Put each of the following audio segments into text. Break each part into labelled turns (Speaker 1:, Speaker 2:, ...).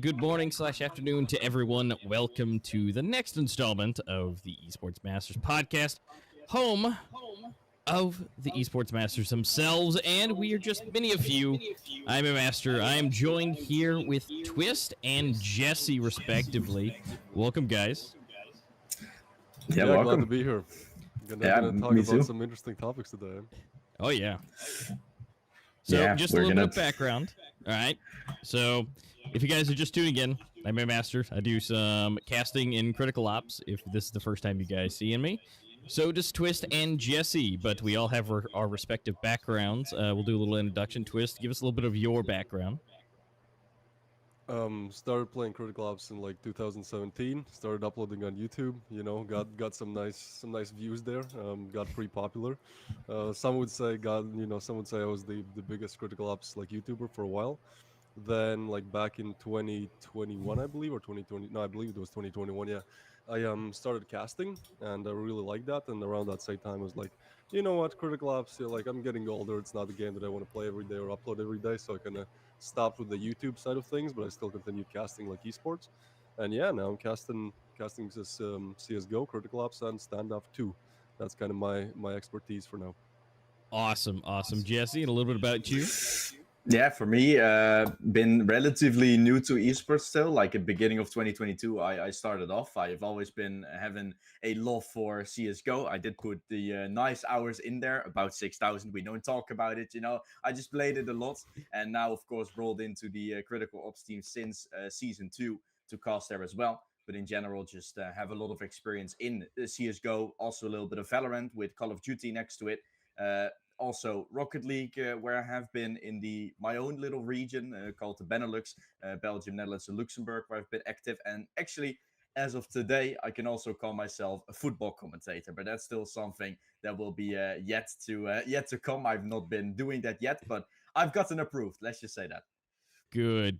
Speaker 1: good morning / afternoon to everyone. Welcome to the next installment of the Esports Masters podcast, home of the Esports Masters themselves, and we are just many of you. I'm a master. I am joined here with Twist and Jesse, respectively. Welcome, guys.
Speaker 2: Yeah,
Speaker 3: welcome.
Speaker 2: Glad to be here. Gonna talk
Speaker 3: me
Speaker 2: about
Speaker 3: too.
Speaker 2: some interesting topics today.
Speaker 1: Oh, yeah. So,
Speaker 3: Yeah,
Speaker 1: just a
Speaker 3: we're
Speaker 1: little bit
Speaker 3: gonna-
Speaker 1: of background. All right. So, if you guys are just tuning in, I'm a master. I do some casting in Critical Ops, if this is the first time you guys seeing me. So does Twist and Jesse, but we all have our respective backgrounds. We'll do a little introduction. Twist, give us a little bit of your background.
Speaker 2: Started playing Critical Ops in like 2017. Started uploading on YouTube. Got some nice views there. Got pretty popular. Some would say I was the biggest Critical Ops like YouTuber for a while. Then like back in 2021, I believe, or 2020. No, I believe it was 2021. Yeah, I started casting, and I really liked that. And around that same time, I was like, you know what, Critical Ops, like I'm getting older. It's not the game that I want to play every day or upload every day. So I kind of stopped with the YouTube side of things, but I still continued casting like esports. And yeah, now I'm casting this CS:GO, Critical Ops, and Standoff 2. That's kind of my expertise for now.
Speaker 1: Awesome. Jesse, and a little bit about you.
Speaker 3: Yeah, for me, been relatively new to esports still. Like at beginning of 2022, I started off. I've always been having a love for CS:GO. I did put the nice hours in there, about 6,000. We don't talk about it, I just played it a lot, and now, of course, rolled into the Critical Ops team since season 2 to cast there as well. But in general, just have a lot of experience in CS:GO. Also, a little bit of Valorant with Call of Duty next to it. Also Rocket League, where I have been in my own little region called the Benelux, Belgium, Netherlands, and Luxembourg, where I've been active. And actually, as of today, I can also call myself a football commentator, but that's still something that will be yet to come. I've not been doing that yet, but I've gotten approved. Let's just say that.
Speaker 1: Good.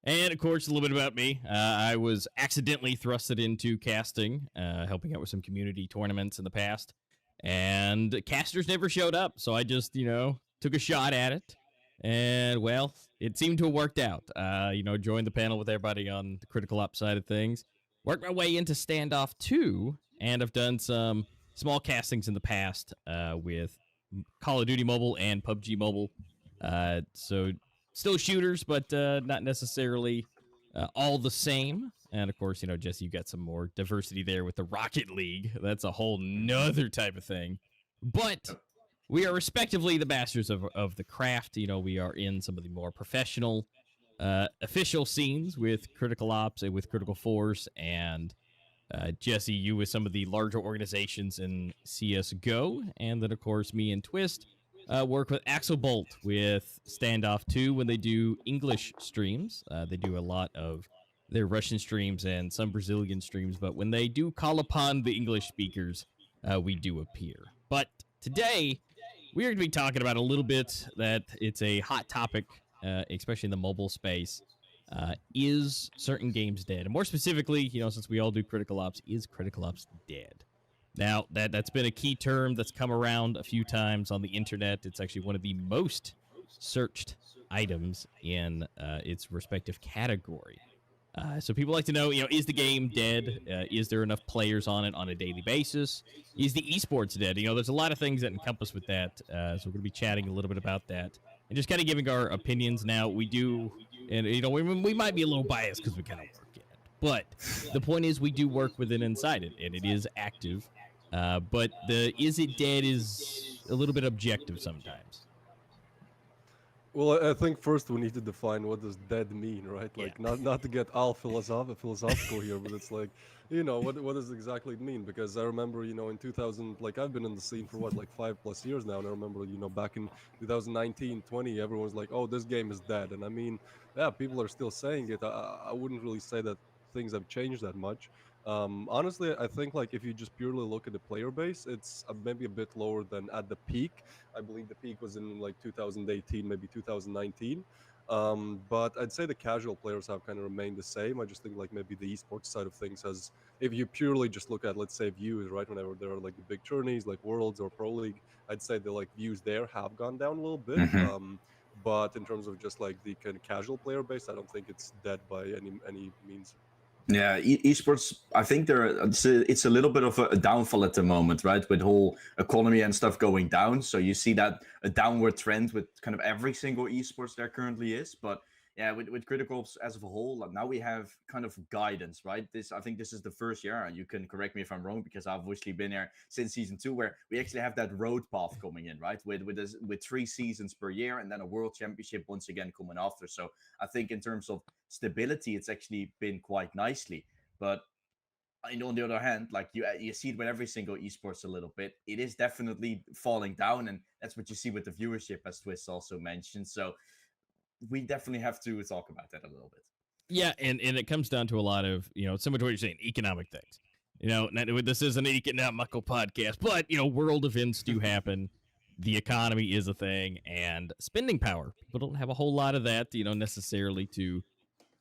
Speaker 1: And, of course, a little bit about me. I was accidentally thrusted into casting, helping out with some community tournaments in the past. And casters never showed up, so I just, took a shot at it. And, well, it seemed to have worked out. Joined the panel with everybody on the Critical Ops side of things. Worked my way into Standoff 2, and I've done some small castings in the past with Call of Duty Mobile and PUBG Mobile. So still shooters, but not necessarily all the same. And of course, Jesse, you got some more diversity there with the Rocket League. That's a whole nother type of thing. But we are respectively the masters of the craft. We are in some of the more professional official scenes with Critical Ops and with Critical Force. And Jesse, you with some of the larger organizations in CS:GO. And then, of course, me and Twist work with Axel Bolt with Standoff 2 when they do English streams. They do a lot of their Russian streams and some Brazilian streams, but when they do call upon the English speakers, we do appear. But today, we are going to be talking about a little bit that it's a hot topic, especially in the mobile space. Is certain games dead? And more specifically, since we all do Critical Ops, is Critical Ops dead? Now, that's been a key term that's come around a few times on the internet. It's actually one of the most searched items in its respective category. So people like to know, is the game dead? Is there enough players on it on a daily basis? Is the esports dead? There's a lot of things that encompass with that. So we're going to be chatting a little bit about that and just kind of giving our opinions. Now, we do, and we might be a little biased because we kind of work in it. But the point is, we do work within inside it, and it is active. But the is it dead is a little bit objective sometimes.
Speaker 2: Well, I think first we need to define what does dead mean, right? Like,
Speaker 1: Yeah.
Speaker 2: not to get all philosophical here, but it's like, what does exactly it mean? Because I remember, in 2000, like I've been in the scene for like 5+ years now, and I remember, back in 2019, 20, everyone's like, oh, this game is dead, and I mean, yeah, people are still saying it. I wouldn't really say that things have changed that much. Honestly, I think like if you just purely look at the player base, it's maybe a bit lower than at the peak. I believe the peak was in like 2018, maybe 2019. But I'd say the casual players have kind of remained the same. I just think like maybe the esports side of things has, if you purely just look at, let's say, views, right? Whenever there are like the big tourneys like Worlds or Pro League, I'd say the like views there have gone down a little bit.
Speaker 3: Mhm.
Speaker 2: But in terms of just like the kind of casual player base, I don't think it's dead by any means.
Speaker 3: Yeah, esports. I think it's a little bit of a downfall at the moment, right? With whole economy and stuff going down, so you see that a downward trend with kind of every single esports there currently is. But yeah, with Critical Ops as of a whole, like now we have kind of guidance, right? I think this is the first year, and you can correct me if I'm wrong because I've obviously been there since season 2, where we actually have that road path coming in, right? With 3 seasons per year, and then a world championship once again coming after. So I think in terms of stability, it's actually been quite nicely. But on the other hand, like you see it with every single esports a little bit. It is definitely falling down, and that's what you see with the viewership, as Twist also mentioned. So we definitely have to talk about that a little bit.
Speaker 1: Yeah, and it comes down to a lot of, similar to what you're saying, economic things. This is an economical podcast, but world events do happen. The economy is a thing, and spending power. People don't have a whole lot of that, necessarily to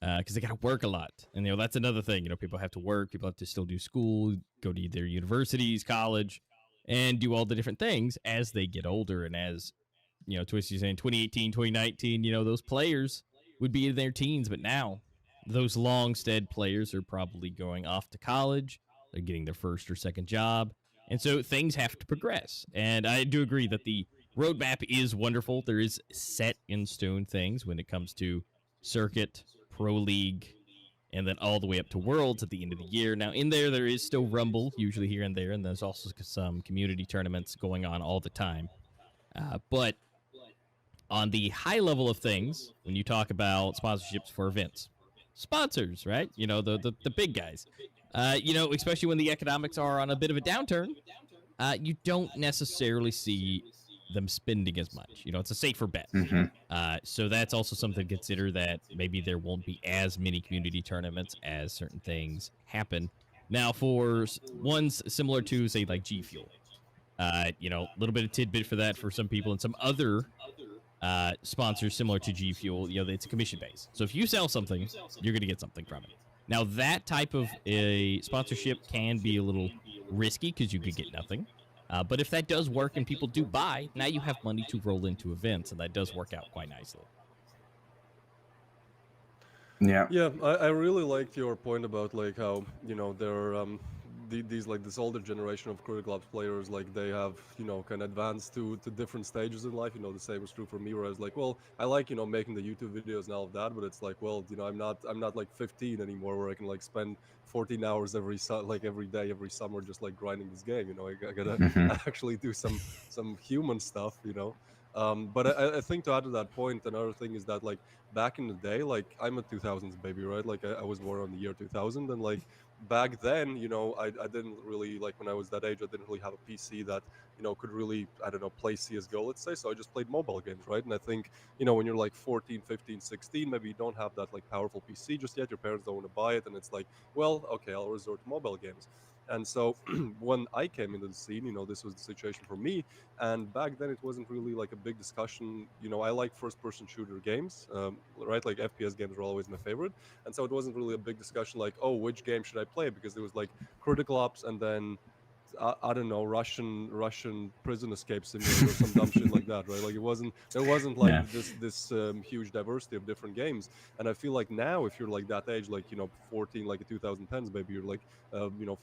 Speaker 1: because they got to work a lot, and that's another thing. People have to work. People have to still do school, go to their universities, college, and do all the different things as they get older. And as Twisty's saying, 2018, 2019, those players would be in their teens, but now those long-stead players are probably going off to college. They're getting their first or second job, and so things have to progress. And I do agree that the roadmap is wonderful. There is set in stone things when it comes to circuit, pro league, and then all the way up to worlds at the end of the year. Now in there is still rumble usually here and there, and there's also some community tournaments going on all the time. But on the high level of things, when you talk about sponsorships for events, sponsors, right? The big guys. Especially when the economics are on a bit of a downturn, you don't necessarily see them spending as much. It's a safer bet. So that's also something to consider, that maybe there won't be as many community tournaments as certain things happen. Now, for ones similar to, say, like G Fuel, a little bit of tidbit for that for some people, and some other sponsors similar to G Fuel, it's a commission base. So if you sell something, you're going to get something from it. Now, that type of a sponsorship can be a little risky because you could get nothing. But if that does work and people do buy, now you have money to roll into events, and that does work out quite nicely.
Speaker 2: Yeah, I really liked your point about like how there are these like this older generation of Critical Ops players, like they have kind of advanced to different stages in life. The same is true for me, where I was like, well, I like making the YouTube videos and all of that, but it's like, well, I'm not like 15 anymore, where I can like spend 14 hours every day, every summer, just like grinding this game. I gotta actually do some human stuff. But I think, to add to that point, another thing is that like back in the day, like I'm a 2000s baby, right? Like I was born on the year 2000, and like back then, I didn't really, like, when I was that age, I didn't really have a PC that could really, I don't know, play CS:GO, let's say. So I just played mobile games, right? And I think when you're like 14, 15, 16, maybe you don't have that like powerful PC just yet. Your parents don't want to buy it, and it's like, well, okay, I'll resort to mobile games. And so when I came into the scene, this was the situation for me. And back then, it wasn't really like a big discussion. I like first-person shooter games, right? Like FPS games were always my favorite, and so it wasn't really a big discussion like, oh, which game should I play? Because it was like Critical Ops, and then I don't know, Russian prison escape simulator or some dumb shit like that, right? Like there wasn't like
Speaker 3: Yeah.
Speaker 2: this huge diversity of different games. And I feel like now, if you're like that age, like 14, like a 2010s, maybe you're like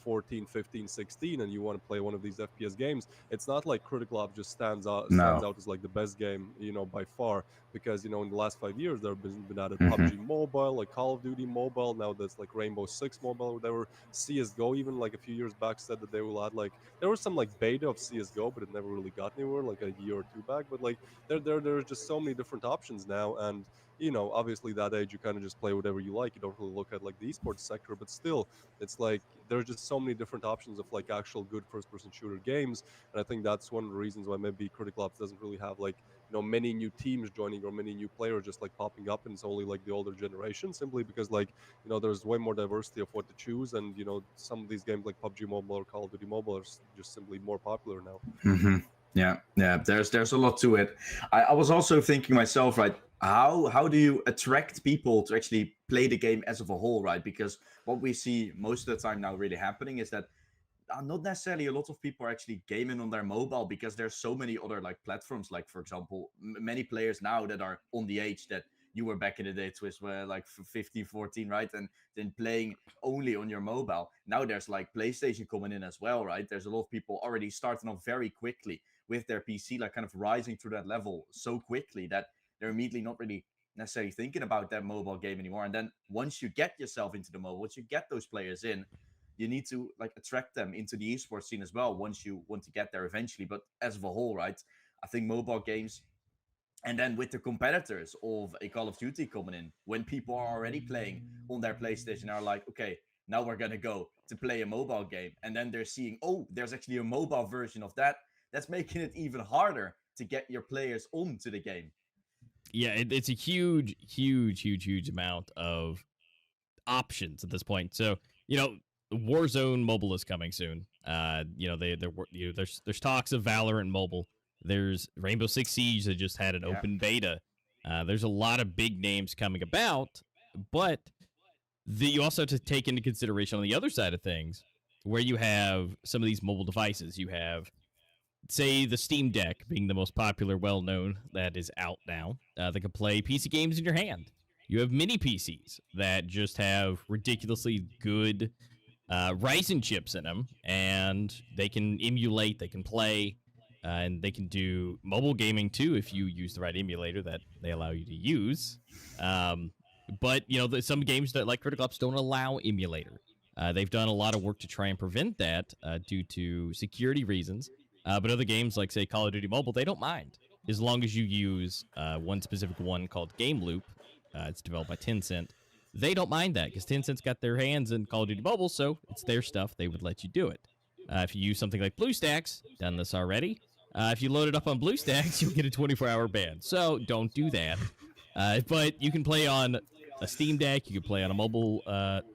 Speaker 2: 14, 15, 16, and you want to play one of these FPS games, it's not like Critical Ops just stands
Speaker 3: No.
Speaker 2: out as like the best game, by far, because in the last 5 years there have been added
Speaker 3: Mhm.
Speaker 2: PUBG Mobile, like Call of Duty Mobile, now there's like Rainbow Six Mobile, or whatever. CS:GO, even like a few years back, said that they will add, like, there was some like beta of CS:GO, but it never really got anywhere, like a year or two back. But like there's just so many different options now, and obviously that age you kind of just play whatever you like. You don't really look at like the esports sector, but still, it's like there's just so many different options of like actual good first-person shooter games, and I think that's one of the reasons why maybe Critical Ops doesn't really have like many new teams joining or many new players just like popping up, and it's only like the older generation, simply because like there's way more diversity of what to choose, and some of these games like PUBG Mobile or Call of Duty Mobile are just simply more popular now.
Speaker 3: Hmm. Yeah, yeah. There's a lot to it. I was also thinking myself, right? How do you attract people to actually play the game as of a whole, right? Because what we see most of the time now really happening is that not necessarily a lot of people are actually gaming on their mobile because there's so many other like platforms. Like for example, many players now that are on the age that you were back in the day, Twist, were like 15, 14, right? And then playing only on your mobile. Now there's like PlayStation coming in as well, right? There's a lot of people already starting off very quickly with their PC, like kind of rising through that level so quickly that they're immediately not really necessarily thinking about that mobile game anymore. And then once you get yourself into the mobile, once you get those players in, you need to like attract them into the esports scene as well once you want to get there eventually. But as of a whole, right, I think mobile games, and then with the competitors of a Call of Duty coming in, when people are already playing on their PlayStation, are like, okay, now we're gonna go to play a mobile game, and then they're seeing, oh, there's actually a mobile version of that. That's making it even harder to get your players onto the game.
Speaker 1: Yeah, it's a huge, huge, huge, huge amount of options at this point. So, Warzone mobile is coming soon. There's talks of Valorant mobile. There's Rainbow Six Siege that just had an open beta. There's a lot of big names coming about, but you also have to take into consideration on the other side of things where you have some of these mobile devices. You have, say, the Steam Deck being the most popular, well-known that is out now, that can play PC games in your hand. You have mini PCs that just have ridiculously good Ryzen chips in them, and they can emulate, they can play, and they can do mobile gaming too if you use the right emulator that they allow you to use. But some games that like Critical Ops don't allow emulator. They've done a lot of work to try and prevent that due to security reasons. But other games like, say, Call of Duty Mobile, they don't mind as long as you use one specific one called Game Loop. It's developed by Tencent. They don't mind that because Tencent's got their hands in Call of Duty Mobile, so it's their stuff. They would let you do it. If you use something like BlueStacks, done this already. If you load it up on BlueStacks, you'll get a 24-hour ban. So don't do that. But you can play on a Steam Deck. You can play on a mobile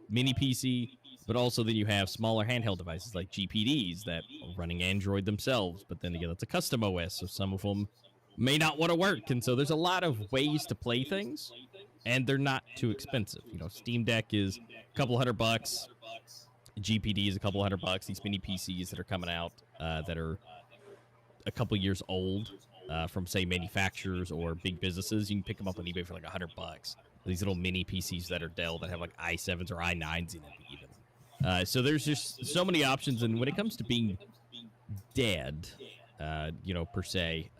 Speaker 1: mini PC. But also then you have smaller handheld devices like GPDs that are running Android themselves. But then again, that's a custom OS, so some of them may not want to work. And so there's a lot of ways to play things, and they're not too expensive. Steam Deck is a couple $100. GPD is a couple $100. These mini PCs that are coming out that are a couple years old from, say, manufacturers or big businesses, you can pick them up on eBay for like $100. These little mini PCs that are Dell that have like i7s or i9s in it even. So there's just so many options, and when it comes to being dead, per se,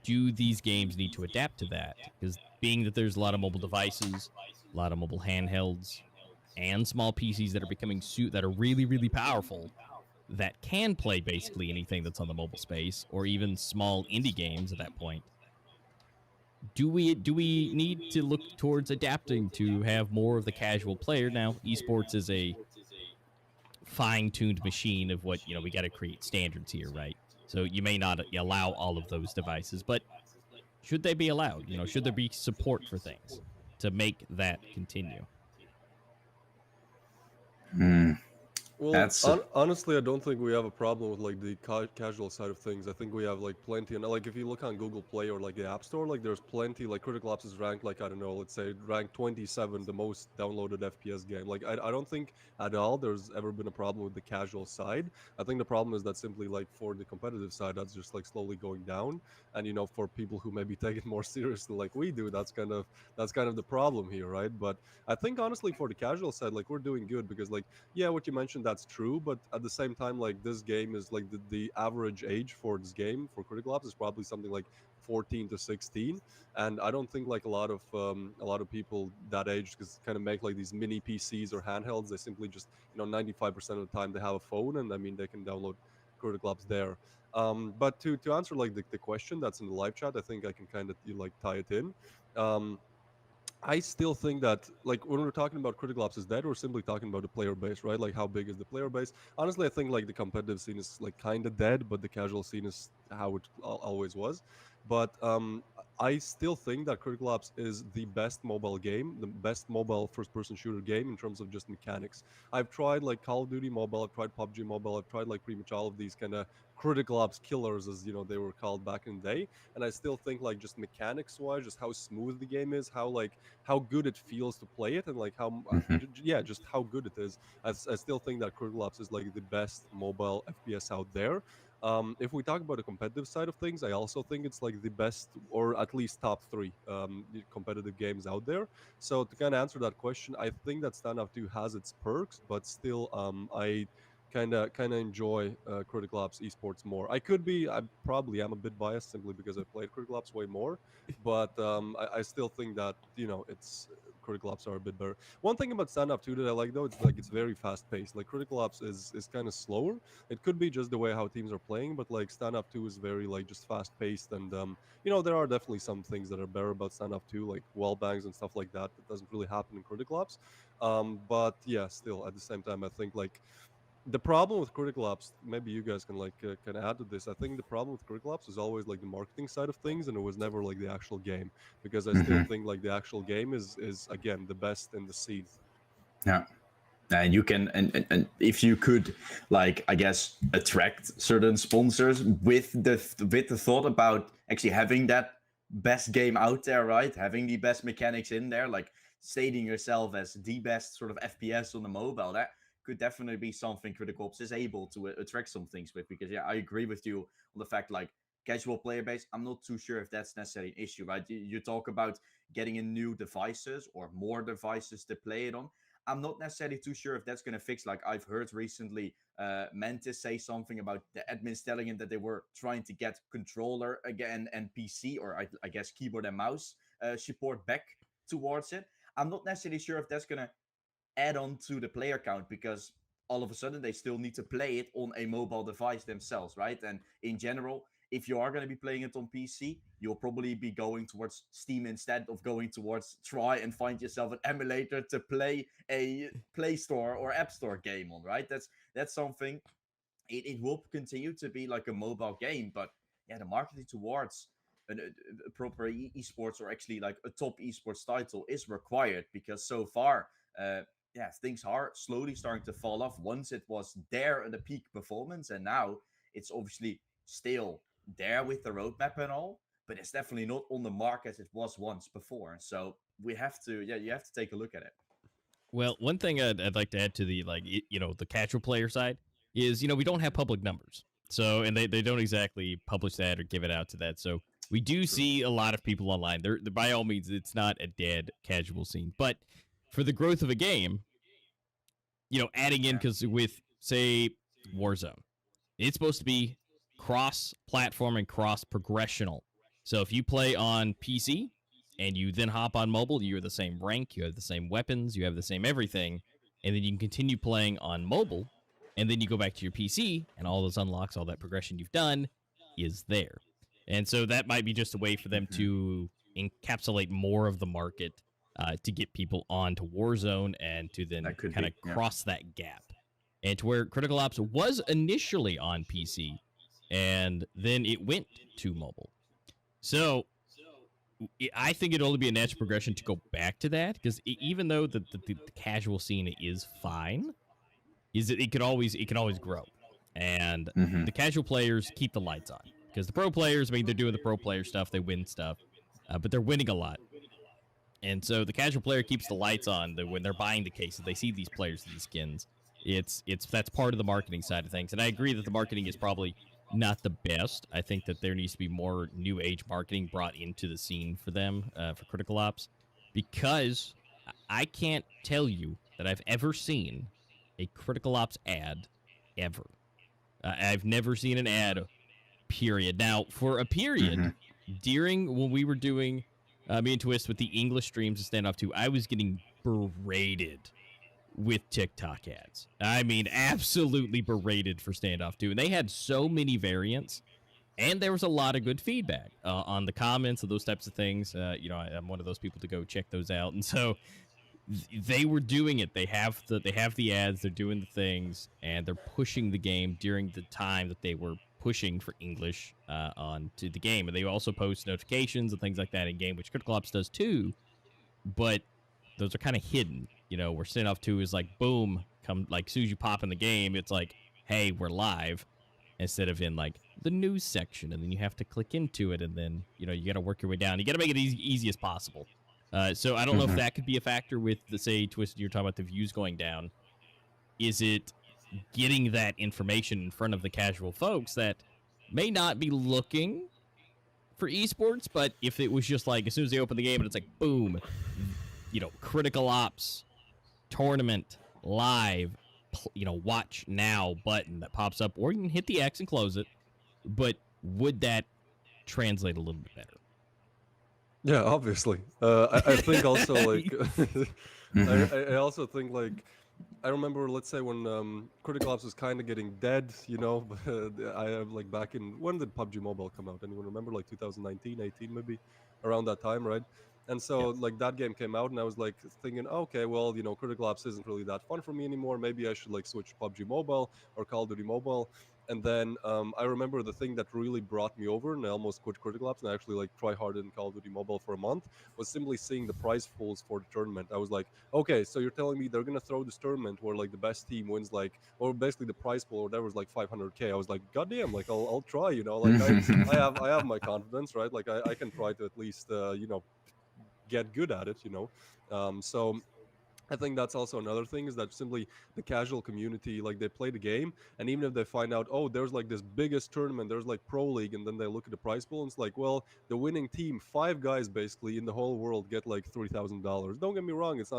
Speaker 1: do these games need to adapt to that? Because being that there's a lot of mobile devices, a lot of mobile handhelds, and small PCs that are becoming that are really, really powerful, that can play basically anything that's on the mobile space, or even small indie games at that point. Do we need to look towards adapting to have more of the casual player? Now, esports is a fine-tuned machine of what, we got to create standards here, right? So you may not allow all of those devices, but should they be allowed? Should there be support for things to make that continue?
Speaker 2: Well, honestly, I don't think we have a problem with like the casual side of things. I think we have like plenty, and like if you look on Google Play or like the App Store, like there's plenty. Like Critical Ops is ranked like, I don't know, let's say ranked 27, the most downloaded FPS game. Like I don't think at all there's ever been a problem with the casual side. I think the problem is that simply like for the competitive side, that's just like slowly going down. And for people who maybe take it more seriously like we do, that's kind of the problem here, right? But I think honestly for the casual side, like we're doing good because like, yeah, what you mentioned, that's true, but at the same time, like this game is like the average age for this game for Critical Ops is probably something like 14 to 16, and I don't think like a lot of people that age just kind of make like these mini PCs or handhelds. They simply just 95% of the time they have a phone, and I mean they can download Critical Ops there. But to answer like the question that's in the live chat, I think I can kind of like tie it in. I still think that, like, when we're talking about Critical Ops is dead, we're simply talking about the player base, right? Like, how big is the player base? Honestly, I think, like, the competitive scene is, like, kind of dead, but the casual scene is how it always was. But I still think that Critical Ops is the best mobile game, the best mobile first-person shooter game in terms of just mechanics. I've tried like Call of Duty Mobile, I've tried PUBG Mobile, I've tried like pretty much all of these kind of Critical Ops killers, as you know they were called back in the day, and I still think like just mechanics-wise, just how smooth the game is, how like how good it feels to play it, and like how
Speaker 3: Hmm.
Speaker 2: yeah, just how good it is. I still think that Critical Ops is like the best mobile FPS out there. If we talk about the competitive side of things, I also think it's like the best, or at least top three competitive games out there. So to kind of answer that question, I think that Standout 2 has its perks, but still, I kind of enjoy Critical Ops esports more. I probably am a bit biased simply because I played Critical Ops way more, but I still think that it's Critical Ops are a bit better. One thing about Standout 2 that I like though, it's like it's very fast paced. Like Critical Ops is kind of slower. It could be just the way how teams are playing, but like Stand Up 2 is very like just fast paced, and there are definitely some things that are better about Stand Up 2, like wall bangs and stuff like that. That doesn't really happen in Critical Ops. But yeah, still at the same time, I think like the problem with Critical Ops, maybe you guys can like can add to this. I think the problem with Critical Ops is always like the marketing side of things, and it was never like the actual game, because I still
Speaker 3: Hmm.
Speaker 2: think like the actual game is again the best in the scene.
Speaker 3: Yeah. And you can, and if you could, like, I guess, attract certain sponsors with the thought about actually having that best game out there, right? Having the best mechanics in there, like stating yourself as the best sort of FPS on the mobile, that could definitely be something Critical Ops is able to attract some things with. Because yeah, I agree with you on the fact, like, casual player base, I'm not too sure if that's necessarily an issue, right? You talk about getting in new devices or more devices to play it on. I'm not necessarily too sure if that's going to fix. Like, I've heard recently Mantis say something about the admins telling him that they were trying to get controller again and PC, or I guess keyboard and mouse support back towards it. I'm not necessarily sure if that's going to add on to the player count, because all of a sudden they still need to play it on a mobile device themselves, right? And in general, if you are going to be playing it on PC, you'll probably be going towards Steam instead of going towards try and find yourself an emulator to play a Play Store or App Store game on, right? That's something. It will continue to be like a mobile game, but yeah, the marketing towards a proper esports, or actually like a top esports title, is required, because so far, yeah, things are slowly starting to fall off. Once it was there at the peak performance, and now it's obviously still there with the roadmap and all, but it's definitely not on the mark as it was once before. So we have to, yeah, you have to take a look at it.
Speaker 1: Well, one thing I'd like to add to the the casual player side is we don't have public numbers, so and they don't exactly publish that or give it out to that. So we do
Speaker 2: True.
Speaker 1: see a lot of people online. They're by all means, it's not a dead casual scene, but for the growth of a game, adding in, because with say Warzone, it's supposed to be cross-platform and cross-progressional. So if you play on PC and you then hop on mobile, you're the same rank, you have the same weapons, you have the same everything, and then you can continue playing on mobile, and then you go back to your PC, and all those unlocks, all that progression you've done is there. And so that might be just a way for them
Speaker 3: Mhm.
Speaker 1: to encapsulate more of the market to get people onto Warzone and to then
Speaker 3: That could
Speaker 1: kind
Speaker 3: be,
Speaker 1: of
Speaker 3: yeah.
Speaker 1: cross that gap. And to where Critical Ops was initially on PC, and then it went to mobile. So I think it'd only be a natural progression to go back to that, because even though the casual scene is fine, is it can always grow, and
Speaker 3: Hmm.
Speaker 1: the casual players keep the lights on, because the pro players, I mean, they're doing the pro player stuff, they win stuff, but they're winning a lot. And so the casual player keeps the lights on. When they're buying the cases, they see these players, these skins. It's that's part of the marketing side of things. And I agree that the marketing is probably not the best. I think that there needs to be more new age marketing brought into the scene for them, for Critical Ops, because I can't tell you that I've ever seen a Critical Ops ad ever. I've never seen an ad, period. Now, for a
Speaker 3: Hmm.
Speaker 1: period, during when we were doing me and Twist with the English streams of Standoff 2, I was getting berated with TikTok ads. I mean, absolutely berated for Standoff 2. And they had so many variants, and there was a lot of good feedback on the comments of those types of things. I'm one of those people to go check those out. And so they were doing it. They have the ads, they're doing the things, and they're pushing the game during the time that they were pushing for English onto the game, and they also post notifications and things like that in game, which Critical Ops does too. But those are kind of hidden. Where Standoff 2 is like, boom, come like as soon as you pop in the game, it's like, hey, we're live, instead of in like the news section, and then you have to click into it, and then you got to work your way down. You got to make it easy as possible. So I don't know if that could be a factor with the, say, Twisted, you're talking about the views going down. Is it getting that information in front of the casual folks that may not be looking for esports, but if it was just like as soon as they open the game and it's like, boom, Critical Ops tournament live, watch now button that pops up, or you can hit the X and close it, but would that translate a little bit better?
Speaker 2: Yeah, obviously. I think also like I also think like I remember, let's say when Critical Ops was kind of getting dead, I have like back in when did PUBG Mobile come out? Anyone remember? Like 2019, 18 maybe, around that time, right? And so like that game came out, and I was like thinking, okay, well, Critical Ops isn't really that fun for me anymore. Maybe I should like switch to PUBG Mobile or Call of Duty Mobile. And then I remember the thing that really brought me over, and I almost quit Critical Ops and I actually like try hard in Call of Duty Mobile for a month, was simply seeing the prize pools for the tournament. I was like, okay, so you're telling me they're gonna throw this tournament where like the best team wins like, or basically the prize pool or whatever is like 500K. I was like, goddamn, like I'll try, like I have my confidence, right? Like I can try to at least get good at it, so I think that's also another thing, is that simply the casual community, like they play the game, and even if they find out, oh, there's like this biggest tournament, there's like Pro League, and then they look at the prize pool, and it's like, well, the winning team, 5 guys basically in the whole world get like $3,000. Don't get me wrong, it's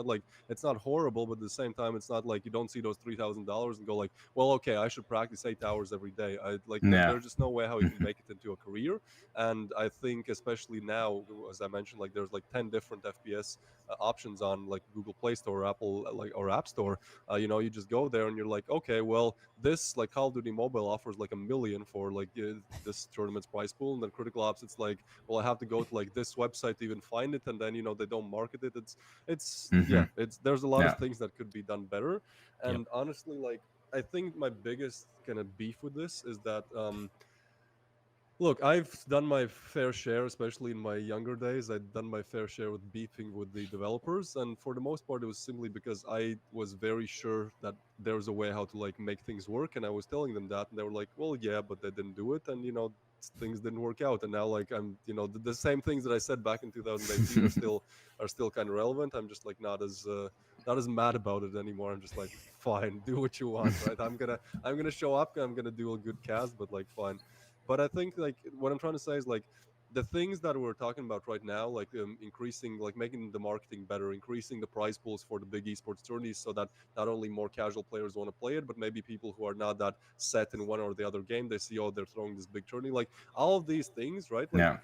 Speaker 2: not horrible, but at the same time, it's not like you don't see those $3,000 and go like, well, okay, I should practice 8 hours every day. There's just no way how you can make it into a career. And I think especially now, as I mentioned, like there's like 10 different FPS options on like Google Play Store or Apple or App Store. You just go there and you're like, okay, well, this like Call of Duty Mobile offers like $1 million for like this tournament's prize pool, and then Critical Ops, it's like, well, I have to go to like this website to even find it, and then they don't market it. It's there's a lot of things that could be done better. And honestly, like I think my biggest kind of beef with this is that look, I've done my fair share, especially in my younger days. I've done my fair share with beefing with the developers, and for the most part, it was simply because I was very sure that there was a way how to like make things work, and I was telling them that, and they were like, "Well, yeah, but they didn't do it," and things didn't work out. And now, like I'm, the same things that I said back in 2018 are still kind of relevant. I'm just like not as mad about it anymore. I'm just like, fine, do what you want, right? I'm gonna show up. I'm gonna do a good cast, but like, fine. But I think like what I'm trying to say is like the things that we're talking about right now, like increasing, like making the marketing better, increasing the prize pools for the big esports tourneys, so that not only more casual players want to play it, but maybe people who are not that set in one or the other game, they see, oh, they're throwing this big tourney, like all of these things, right? Like,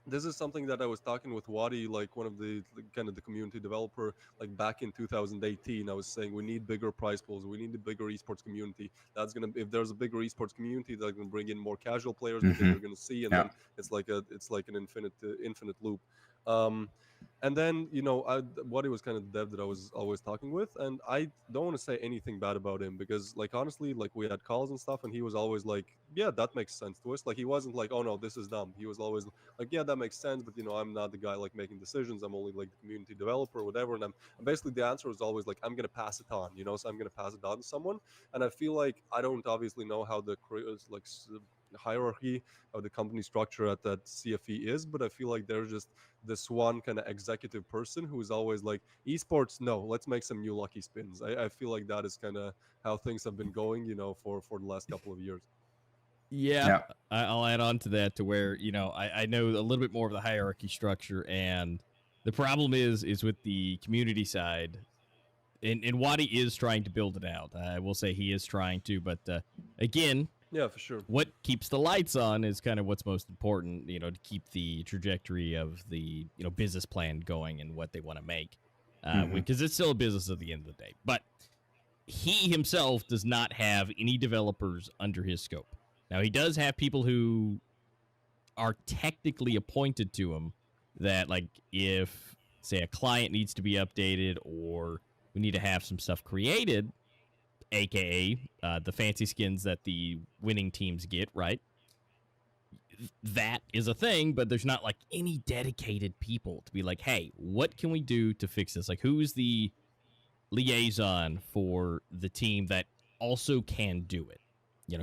Speaker 2: this is something that I was talking with Wadi, like one of the kind of the community developer, like back in 2018. I was saying we need bigger prize pools, we need a bigger esports community. That's gonna, if there's a bigger esports community, that's gonna bring in more casual players because they're gonna see, and then it's like an infinite loop. And then Wadi was kind of the dev that I was always talking with, and I don't want to say anything bad about him, because like honestly, like we had calls and stuff, and he was always like, yeah, that makes sense to us. Like he wasn't like, oh no, this is dumb. He was always like, yeah, that makes sense, but I'm not the guy like making decisions. I'm only like the community developer or whatever. And basically the answer was always like, I'm gonna pass it on, so I'm gonna pass it on to someone. And I feel like I don't obviously know how the hierarchy of the company structure at that CFE is, but I feel like there's just this one kind of executive person who is always like, esports, no, let's make some new lucky spins. I feel like that is kind of how things have been going, for the last couple of years.
Speaker 1: Yeah. I'll add on to that, to where I know a little bit more of the hierarchy structure, and the problem is with the community side, and Wadi is trying to build it out. I will say he is trying to, but again,
Speaker 2: yeah, for sure,
Speaker 1: what keeps the lights on is kind of what's most important, to keep the trajectory of the business plan going and what they want to make, because it's still a business at the end of the day. But he himself does not have any developers under his scope. Now, he does have people who are technically appointed to him, that, like, if, say, a client needs to be updated, or we need to have some stuff created, aka the fancy skins that the winning teams get, right? that is a thing, but there's not like any dedicated people to be like, hey, what can we do to fix this? Like, who's the liaison for the team that also can do it?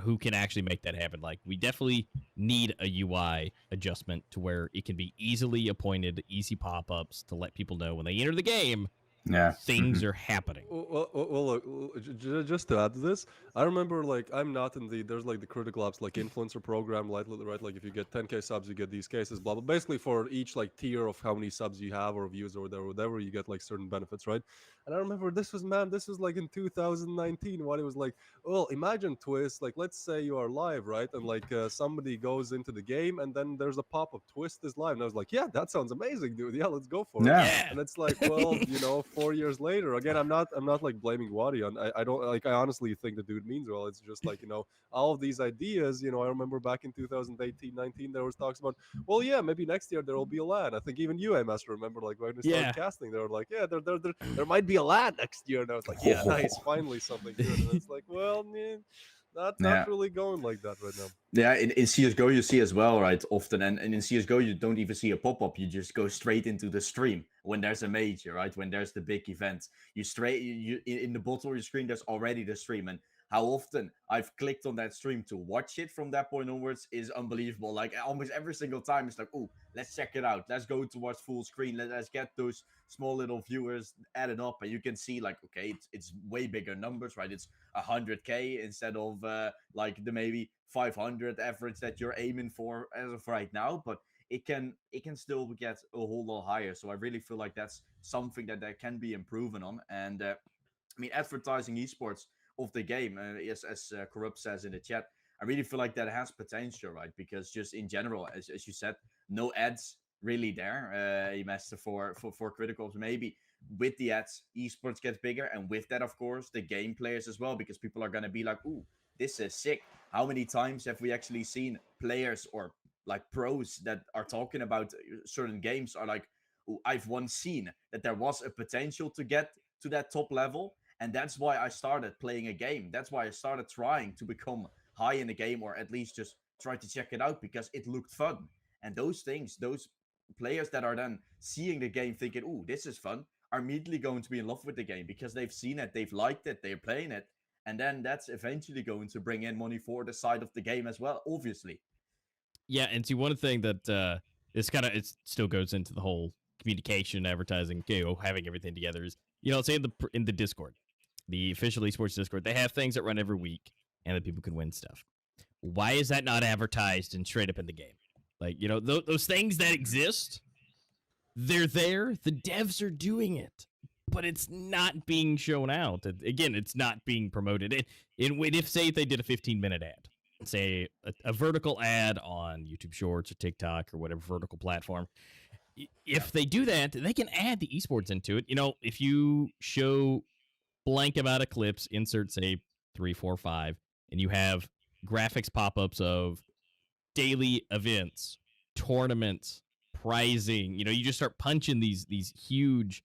Speaker 1: Who can actually make that happen? Like, we definitely need a UI adjustment to where it can be easily appointed, easy pop-ups to let people know when they enter the game,
Speaker 3: Yeah.
Speaker 1: things are happening.
Speaker 2: Well, look, just to add to this, I remember like I'm not in there's like the critical apps like influencer program, right? Like if you get 10k subs, you get these cases, blah blah. Basically, for each like tier of how many subs you have or views or whatever, you get like certain benefits, right? And I remember this was like in 2019 when it was like, well, imagine Twist, like let's say you are live, right? And like somebody goes into the game and then there's a pop-up, Twist is live, and I was like, yeah, that sounds amazing, dude. Yeah, let's go for it.
Speaker 3: Yeah.
Speaker 1: Yeah.
Speaker 2: And it's like, well, 4 years later, again, I'm not like blaming Wadi on. I don't like. I honestly think the dude means well. It's just like all of these ideas. I remember back in 2018, 19, there was talks about, well, yeah, maybe next year there will be a LAN. I think even you, Amaster, remember like when we started casting, they were like, yeah, there might be a LAN next year, and I was like, yeah, nice, finally something good. And it's like, well, not really going like that right now.
Speaker 3: Yeah, in CSGO you see as well, right? Often, and in CSGO you don't even see a pop-up. You just go straight into the stream when there's a major, right? When there's the big event. You in the bottom of your screen, there's already the stream. And how often I've clicked on that stream to watch it from that point onwards is unbelievable. Like almost every single time it's like, oh, let's check it out. Let's go to watch full screen. Let's get those small little viewers added up. And you can see like, okay, it's way bigger numbers, right? It's 100k instead of like the maybe 500 average that you're aiming for as of right now, but it can still get a whole lot higher. So I really feel like that's something that can be improving on. And I mean, advertising esports of the game, as Corrupt says in the chat, I really feel like that has potential, right? Because just in general, as you said, no ads really there. Master for criticals, maybe with the ads, esports gets bigger, and with that, of course, the game players as well, because people are gonna be like, ooh, this is sick. How many times have we actually seen players or like pros that are talking about certain games are like, ooh, I've once seen that there was a potential to get to that top level, and that's why I started playing a game. That's why I started trying to become high in the game, or at least just try to check it out because it looked fun. And those things, those players that are then seeing the game thinking, ooh, this is fun, are immediately going to be in love with the game because they've seen it, they've liked it, they're playing it. And then that's eventually going to bring in money for the side of the game as well, obviously.
Speaker 1: Yeah, and see, one thing that this it still goes into the whole communication, advertising, having everything together is, say in the Discord, the official esports Discord, they have things that run every week and that people can win stuff. Why is that not advertised and straight up in the game? Like, those things that exist, they're there. The devs are doing it, but it's not being shown out. Again, it's not being promoted. If they did a 15-minute ad, say a vertical ad on YouTube Shorts or TikTok or whatever vertical platform, if they do that, they can add the esports into it. If you show blank amount of clips, insert say 3, 4, 5, and you have graphics pop-ups of daily events, tournaments, prizing. You just start punching these huge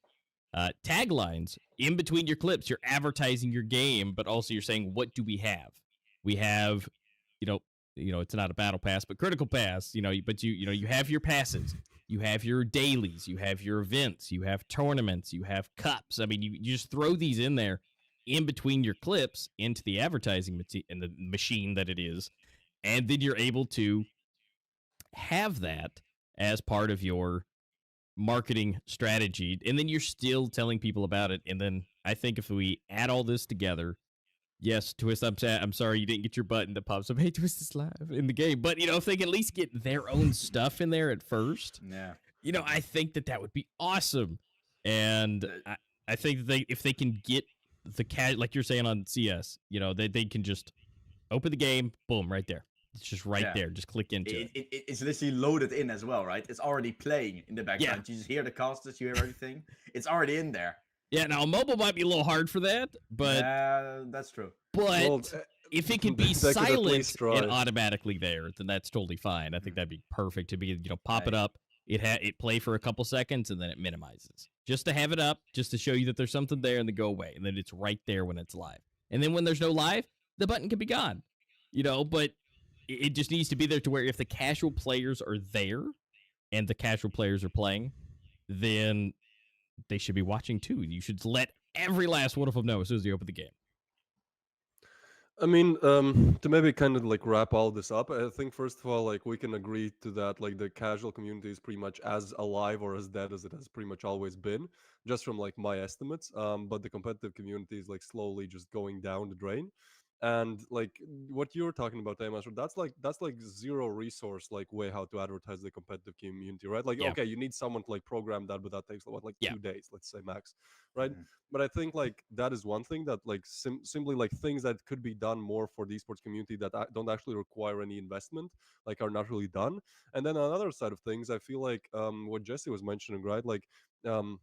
Speaker 1: taglines in between your clips. You're advertising your game, but also you're saying, what do we have? We have, it's not a battle pass, but critical pass. But you have your passes, you have your dailies, you have your events, you have tournaments, you have cups. I mean, you just throw these in there in between your clips into the advertising in the machine that it is, and then you're able to have that as part of your marketing strategy, and then you're still telling people about it. And then I think if we add all this together, yes, Twist, I'm sorry you didn't get your button that pops up, hey, Twist is live in the game, but if they can at least get their own stuff in there at first, I think that would be awesome. And I think that if they can get the like you're saying on CS, they can just open the game, boom, right there. It's just there. Just click into it.
Speaker 3: It's literally loaded in as well, right? It's already playing in the background. You just hear the casters, you hear everything. It's already in there.
Speaker 1: Yeah, now mobile might be a little hard for that, but
Speaker 3: that's true.
Speaker 1: But if it could be silent and automatically there, then that's totally fine. I think that'd be perfect to be, pop it up. It play for a couple seconds and then it minimizes. Just to have it up, just to show you that there's something there and then go away. And then it's right there when it's live. And then when there's no live, the button can be gone. But it just needs to be there to where if the casual players are there and the casual players are playing, then they should be watching too. You should let every last one of them know as soon as you open the game.
Speaker 2: I mean, to maybe kind of like wrap all this up, I think first of all, like we can agree to that, like the casual community is pretty much as alive or as dead as it has pretty much always been, just from like my estimates. But the competitive community is like slowly just going down the drain. And like what you're talking about, Master, that's like zero resource like way how to advertise the competitive community, right? Like
Speaker 1: Yeah.
Speaker 2: okay, you need someone to like program that, but that takes what like
Speaker 1: Yeah.
Speaker 2: 2 days, let's say max, right?
Speaker 3: Mhm.
Speaker 2: But I think like that is one thing that like simply like things that could be done more for the esports community that don't actually require any investment, like are not really done. And then on the other side of things, I feel like what Jesse was mentioning, right? Like um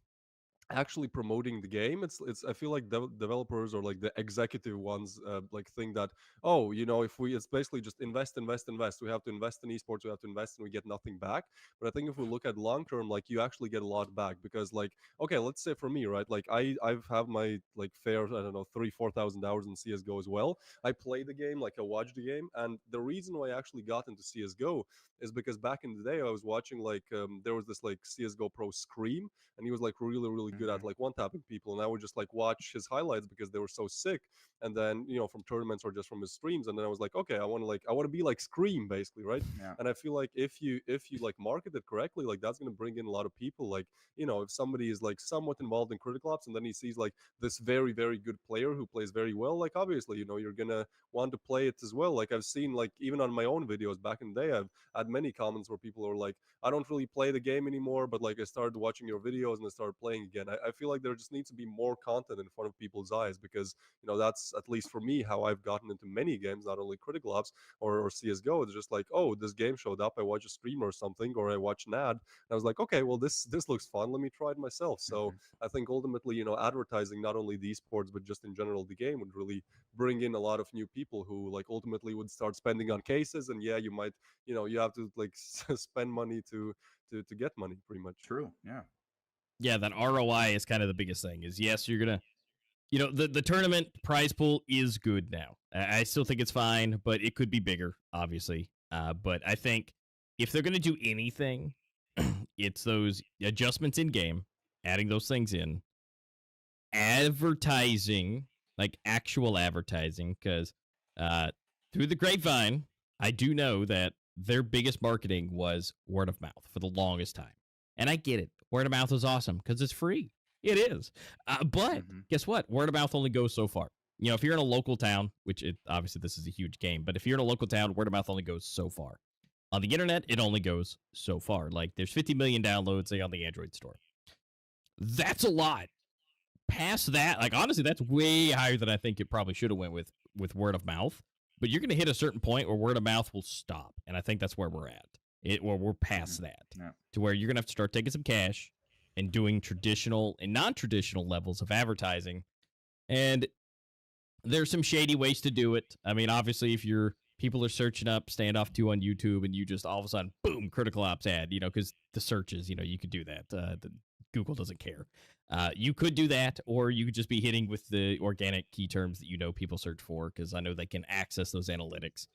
Speaker 2: actually promoting the game, it's I feel like developers or like the executive ones like think that, oh, if we it's basically just invest, we have to invest in esports, we have to invest and we get nothing back. But I think if we look at long term, like you actually get a lot back, because like okay, let's say for me, right, like I've have my like fair, I don't know, 3-4 thousand hours in CSGO as well. I play the game, like I watch the game, and the reason why I actually got into CSGO is because back in the day I was watching like there was this like CSGO pro Scream, and he was like really good at
Speaker 3: Mhm.
Speaker 2: like one tapping people, and I would just like watch his highlights because they were so sick. And then from tournaments or just from his streams, and then I was like, okay, I want to be like Scream basically, right?
Speaker 3: Yeah.
Speaker 2: And I feel like if you like market it correctly, like that's going to bring in a lot of people. Like if somebody is like somewhat involved in critical ops and then he sees like this very good player who plays very well, like obviously you're gonna want to play it as well. Like I've seen, like even on my own videos back in the day, I've had many comments where people are like, I don't really play the game anymore, but like I started watching your videos and I started playing again. I feel like there just needs to be more content in front of people's eyes, because that's at least for me how I've gotten into many games, not only critical ops or CS:GO. It's just like, oh, this game showed up, I watch a streamer or something, or I watch an ad, and I was like, okay, well this looks fun. Let me try it myself. So
Speaker 3: Mhm.
Speaker 2: I think ultimately, advertising not only the esports but just in general the game would really bring in a lot of new people who like ultimately would start spending on cases. And yeah, you might, you have to like spend money to get money pretty much.
Speaker 3: True. Yeah.
Speaker 1: Yeah, that ROI is kind of the biggest thing. Is yes, you're gonna, the tournament prize pool is good now. I still think it's fine, but it could be bigger, obviously. But I think if they're gonna do anything, it's those adjustments in game, adding those things in, advertising, like actual advertising, because uh, through the grapevine, I do know that their biggest marketing was word of mouth for the longest time. And I get it. Word of mouth is awesome because it's free. It is. But
Speaker 3: Mhm.
Speaker 1: guess what? Word of mouth only goes so far. If you're in a local town, which obviously this is a huge game, but if you're in a local town, word of mouth only goes so far. On the internet, it only goes so far. Like there's 50 million downloads, say, on the Android store. That's a lot. Past that, like honestly, that's way higher than I think it probably should have went with word of mouth. But you're going to hit a certain point where word of mouth will stop, and I think that's where we're at. Or we're past
Speaker 3: Mhm.
Speaker 1: that,
Speaker 3: Yeah.
Speaker 1: to where you're going to have to start taking some cash and doing traditional and non-traditional levels of advertising. And there's some shady ways to do it. I mean, obviously, if you're people are searching up standoff 2 on YouTube and you just all of a sudden boom critical ops ad, because the searches, you could do that. Google doesn't care. You could do that, or you could just be hitting with the organic key terms that people search for, because I know they can access those analytics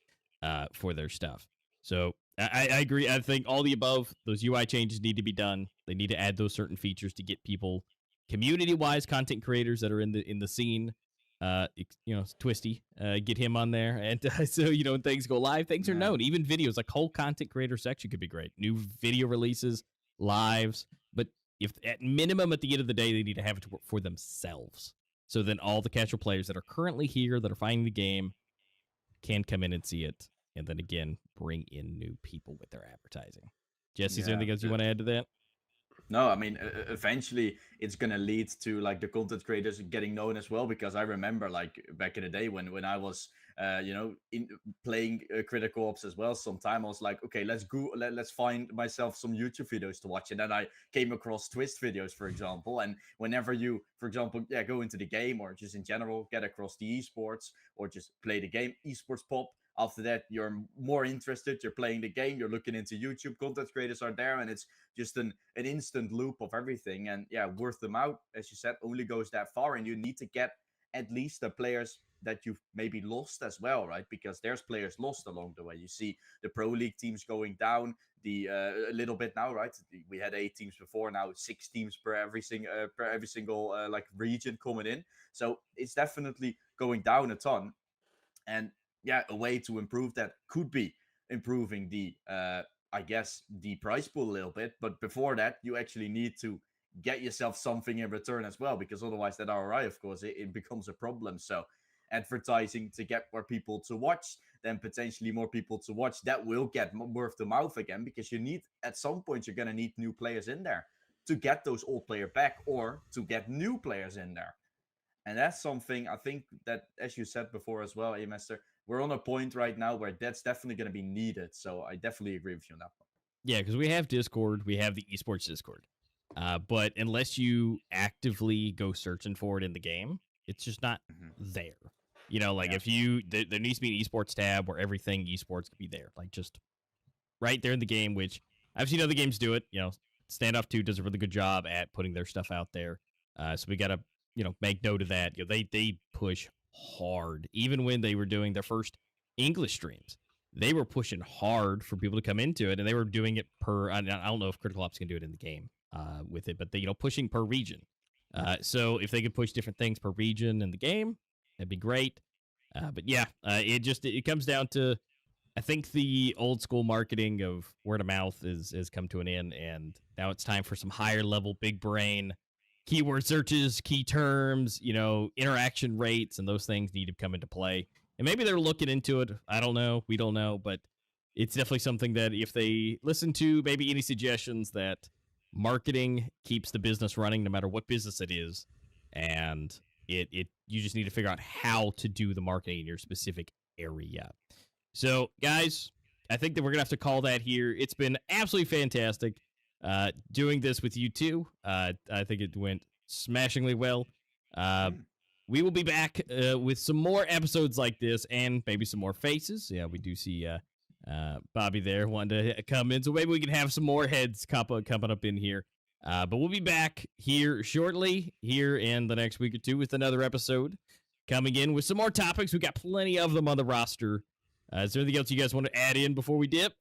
Speaker 1: for their stuff. So I agree. I think all the above, those UI changes need to be done. They need to add those certain features to get people, community-wise, content creators that are in the scene, Twisty, get him on there, and so when things go live, things are
Speaker 3: Yeah.
Speaker 1: known. Even videos, like whole content creator section could be great. New video releases, lives, but if at minimum at the end of the day they need to have it to work for themselves, so then all the casual players that are currently here that are finding the game can come in and see it, and then again bring in new people with their advertising. Jesse, is there
Speaker 3: Yeah.
Speaker 1: anything else you want to add to that?
Speaker 3: No, I mean, eventually it's gonna lead to like the content creators getting known as well. Because I remember like back in the day when I was, in playing critical ops as well. Sometime I was like, okay, let's find myself some YouTube videos to watch, and then I came across twist videos, for example. And whenever you, for example, yeah, go into the game or just in general get across the esports or just play the game, esports pop. After that, you're more interested. You're playing the game. You're looking into YouTube. Content creators are there, and it's just an instant loop of everything. And yeah, worth them out, as you said, only goes that far. And you need to get at least the players that you've maybe lost as well, right? Because there's players lost along the way. You see the Pro League teams going down a little bit now, right? We had 8 teams before, now 6 teams per every single like region coming in. So it's definitely going down a ton. And yeah, a way to improve that could be improving the I guess the price pool a little bit. But before that, you actually need to get yourself something in return as well, because otherwise that ROI, of course, it becomes a problem. So advertising to get more people to watch, then potentially more people to watch, that will get word of mouth again, because you need, at some point, you're going to need new players in there to get those old player back, or to get new players in there. And that's something I think that, as you said before as well, Amaster, we're on a point right now where that's definitely going to be needed. So I definitely agree with you on that one.
Speaker 1: Yeah, because we have Discord, we have the Esports Discord. But unless you actively go searching for it in the game, it's just not there. You know, like if you, there needs to be an Esports tab where everything Esports could be there. Like just right there in the game, which I've seen other games do it. You know, Standoff 2 does a really good job at putting their stuff out there. So we got to, you know, make note of that. You know, they push hard. Even when they were doing their first English streams, they were pushing hard for people to come into it, and they were doing it per, I don't know if Critical Ops can do it in the game with it, but they, you know, pushing per region. So if they could push different things per region in the game, that'd be great. But yeah, it comes down to, I think the old school marketing of word of mouth has come to an end, and now it's time for some higher level, big brain keyword searches, key terms, you know, interaction rates, and those things need to come into play. And maybe they're looking into it. I don't know. We don't know, but it's definitely something that if they listen to maybe any suggestions, that marketing keeps the business running no matter what business it is, and you just need to figure out how to do the marketing in your specific area. So, guys, I think that we're going to have to call that here. It's been absolutely fantastic doing this with you two. I think it went smashingly well. We will be back with some more episodes like this, and maybe some more faces. Yeah, we do see Bobby there wanting to come in, so maybe we can have some more heads coming up in here. But we'll be back here shortly, here in the next week or two, with another episode coming in with some more topics. We got plenty of them on the roster. Is there anything else you guys want to add in before we dip?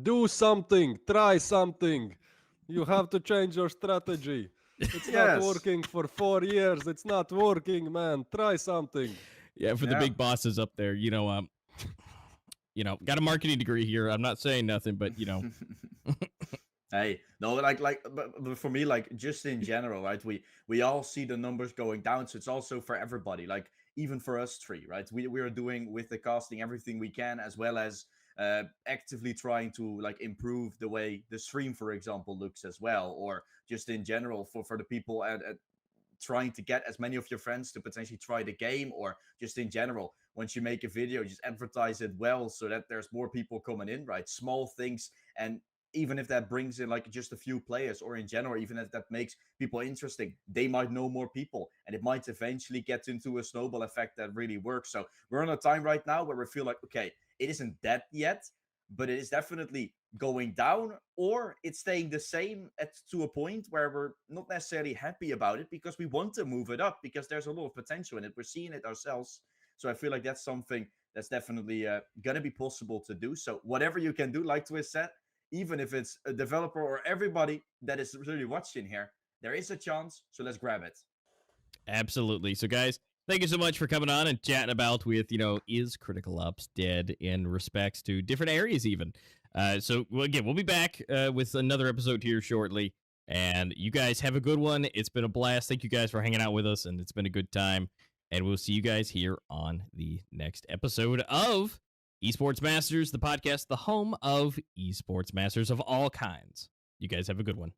Speaker 2: Do something. Try something. You have to change your strategy. It's not working for 4 years. It's not working, man. Try something.
Speaker 1: Yeah, for the big bosses up there, you know, got a marketing degree here. I'm not saying nothing, but you know.
Speaker 3: Hey, no, but for me, like, just in general, right? We all see the numbers going down, so it's also for everybody. Like, even for us three, right? We are doing with the casting everything we can, as well as actively trying to like improve the way the stream, for example, looks as well, or just in general for the people at trying to get as many of your friends to potentially try the game, or just in general, once you make a video, just advertise it well so that there's more people coming in, right? Small things, and even if that brings in like just a few players, or in general, even if that makes people interesting, they might know more people, and it might eventually get into a snowball effect that really works. So we're on a time right now where we feel like, okay, it isn't dead yet, but it is definitely going down, or it's staying the same to a point where we're not necessarily happy about it, because we want to move it up, because there's a lot of potential in it. We're seeing it ourselves. So I feel like that's something that's definitely going to be possible to do. So whatever you can do, like Twist said, even if it's a developer or everybody that is really watching here, there is a chance. So let's grab it.
Speaker 1: Absolutely. So guys, thank you so much for coming on and chatting about with, you know, is Critical Ops dead in respects to different areas even. So again, we'll be back with another episode here shortly, and you guys have a good one. It's been a blast. Thank you guys for hanging out with us, and it's been a good time, and we'll see you guys here on the next episode of Esports Masters, the podcast, the home of esports masters of all kinds. You guys have a good one.